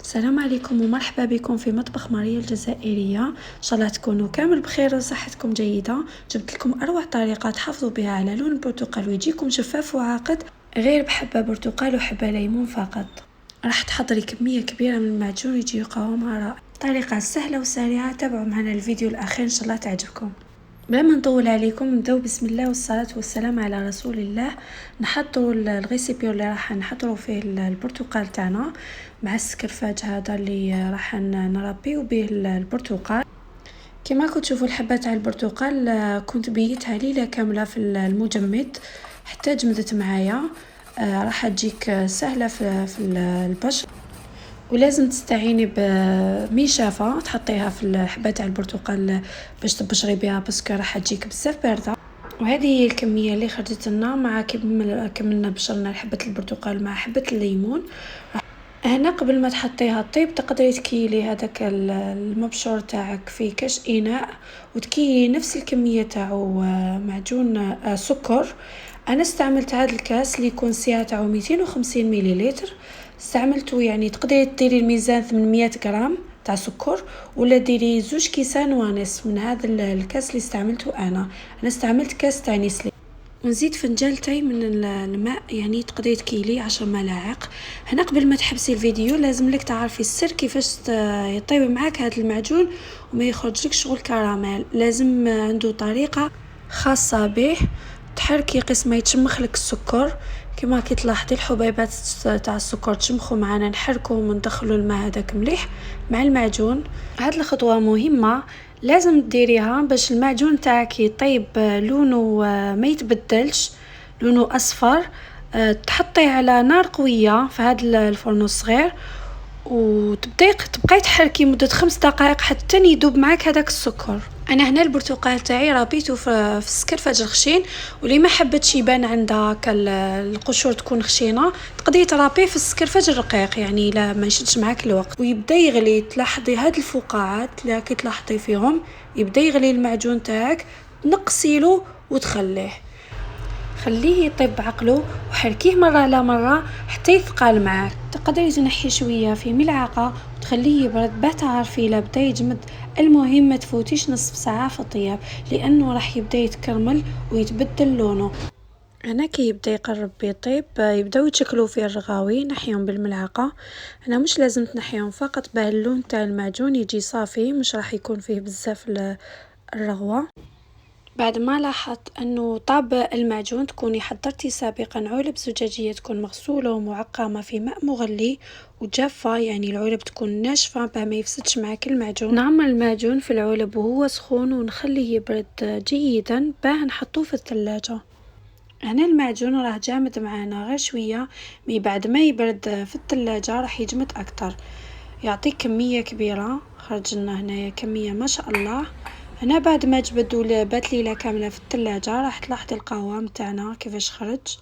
السلام عليكم ومرحبا بكم في مطبخ ماريا الجزائرية. ان شاء الله تكونوا كامل بخير وصحتكم جيدة. جبت لكم اروع طريقة تحافظوا بها على لون البرتقال ويجيكم شفاف وعاقد غير بحبة برتقال وحبة ليمون فقط. راح تحضري كمية كبيرة من المعجون يجي قوامها رائع. طريقة سهلة وسريعة، تابعوا معنا الفيديو الاخير ان شاء الله تعجبكم. بلا ما نطول عليكم نبداو بسم الله والصلاه والسلام على رسول الله. نحضروا الغيسيبيو اللي راح نحضروا فيه البرتقال تاعنا مع السكرفاج هذا اللي راح نربيو به البرتقال. كما كنتوا تشوفوا الحبه تاع البرتقال كنت بيتها ليله كامله في المجمد حتى جمدت معايا. راح تجيك سهله في البشر، ولازم تستعيني بميشافه تحطيها في الحبه تاع البرتقال باش تبشري بها باسكو راح تجيك بزاف بارده. وهذه هي الكميه اللي خرجت لنا مع كملنا بشرنا حبه البرتقال مع حبه الليمون. هنا قبل ما تحطيها الطيب تقدري تكيلي هذاك المبشور تاعك في كاش اناء وتكيلي نفس الكميه تاعو معجون سكر. انا استعملت هذا الكاس اللي يكون سعه تاعو 250 مليلتر. استعملته يعني تقدري ديري الميزان 800 غرام تاع سكر، ولا ديري 2 كيسان ونصف من هذا الكاس اللي استعملته انا استعملت كاس تاع نسلي. ونزيد فنجان تاي من الماء، يعني تقدري تكيلي 10 ملاعق. هنا قبل ما تحبسي الفيديو لازم لك تعرفي السر كيفاش يطيب معاك هذا المعجون وما يخرجلك شغل كراميل. لازم عنده طريقه خاصه به. تحركي قسم ما يتشمخ لك السكر كما كي تلاحظي الحبيبات تاع السكر تشمخوا معنا، نحركوهم وندخلوا الماء هذاك مليح مع المعجون. هاد الخطوه مهمه لازم تديريها باش المعجون تاعك يطيب لونه ما يتبدلش، لونه اصفر. تحطيه على نار قويه في هذا الفرن الصغير وتبقاي تحركي مده 5 دقائق حتى يذوب معك هذاك السكر. انا هنا البرتقال تاعي ربيته في السكرفاج الخشين، واللي ما حبتش يبان عندها القشور تكون خشينه تقدري ترابيه في السكرفاج الرقيق، يعني لا ما يشدش معك الوقت ويبدا يغلي. تلاحظي هاد الفقاعات اللي كي تلاحظي فيهم يبدا يغلي المعجون تاعك، نقصيله وتخليه خليه يطيب بعقله وحركيه مرة على مرة حتى يثقل معك. تقدري تنحي شوية في ملعقة وتخليه يبرد باه تعرفي لا بدا يجمد. المهم ما تفوتيش نصف ساعة في الطياب لانه راح يبدا يتكرمل ويتبدل لونه. هنا كي يبدا يقرب بيطيب يبداو يتشكلوا فيه الرغاوي، نحيهم بالملعقة. هنا مش لازم تنحيهم فقط باه اللون تاع المعجون يجي صافي، مش راح يكون فيه بزاف الرغوة. بعد ما لاحظت انه طاب المعجون تكوني حضرتي سابقا علب زجاجيه تكون مغسوله ومعقمه في ماء مغلي وجافه، يعني العلب تكون ناشفه باه ما يفسدش معك المعجون. نعمل المعجون في العلب وهو سخون ونخليه يبرد جيدا باه نحطوه في الثلاجه. هنا المعجون راه جامد معانا غير شويه، مي بعد ما يبرد في الثلاجه راح يجمد اكتر. يعطيك كميه كبيره، خرج لنا هنايا كميه ما شاء الله. هنا بعد ما جبد بات ليله كامله في الثلاجه راح تلاحظي القوام تاعنا كيفاش خرج.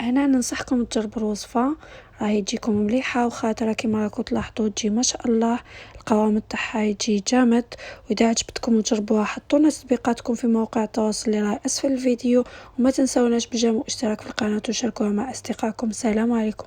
هنا ننصحكم تجربوا الوصفه، راهي تجيكم مليحه وخاطره كما راكم تلاحظوا تجي ما شاء الله. القوام تاعها يجي جامد. واذا عجبتكم وتجربوها حطوا لنا تطبيقاتكم في مواقع التواصل اللي راه اسفل الفيديو، وما تنسوناش بالجيم والاشتراك في القناه وشاركوها مع اصدقائكم. السلام عليكم.